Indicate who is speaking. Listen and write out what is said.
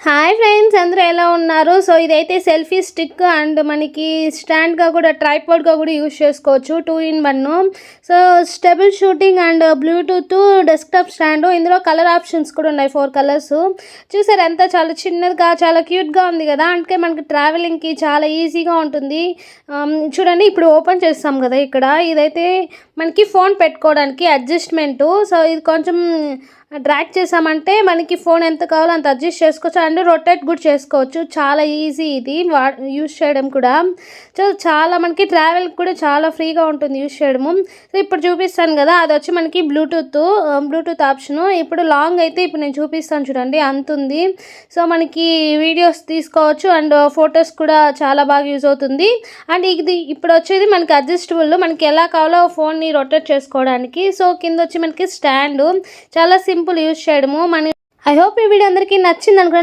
Speaker 1: Hi friends, అందరూ ఎలా ఉన్నారు? సో ఇదైతే సెల్ఫీ స్టిక్ అండ్ మనకి స్టాండ్గా కూడా ట్రైపాడ్గా కూడా యూజ్ చేసుకోవచ్చు, 2-in-1. So stable shooting and Bluetooth desktop stand. ఇందులో కలర్ ఆప్షన్స్ కూడా ఉన్నాయి, 4 కలర్స్. చూసారు ఎంత చాలా చిన్నదిగా చాలా క్యూట్గా ఉంది కదా. అంటే మనకి ట్రావెలింగ్కి చాలా ఈజీగా ఉంటుంది. చూడండి, ఇప్పుడు ఓపెన్ చేస్తాం కదా. ఇక్కడ ఇదైతే మనకి ఫోన్ పెట్టుకోవడానికి అడ్జస్ట్మెంటు. సో ఇది కొంచెం డ్రాగ్ చేసామంటే మనకి ఫోన్ ఎంత కావాలో అంత అడ్జస్ట్ చేసుకోవచ్చు అండ్ రొటేట్ కూడా చేసుకోవచ్చు. చాలా ఈజీ ఇది యూజ్ చేయడం కూడా. సో చాలా మనకి ట్రావెల్ కూడా చాలా ఫ్రీగా ఉంటుంది యూజ్ చేయడము. సో ఇప్పుడు చూపిస్తాను కదా, అది వచ్చి మనకి బ్లూటూత్ ఆప్షను. ఇప్పుడు లాంగ్ అయితే ఇప్పుడు నేను చూపిస్తాను చూడండి, అంత ఉంది. సో మనకి వీడియోస్ తీసుకోవచ్చు అండ్ ఫొటోస్ కూడా చాలా బాగా యూజ్ అవుతుంది. అండ్ ఇది ఇప్పుడు వచ్చేది మనకి అడ్జస్టబుల్, మనకి ఎలా కావాలో ఫోన్ని రొటేట్ చేసుకోవడానికి. సో కింద వచ్చి మనకి స్టాండ్, చాలా సింపుల్ యూజ్ చేయడము. ఐ హోప్ ఈ వీడియో అందరికీ నచ్చింది అనుకుంటున్నాను.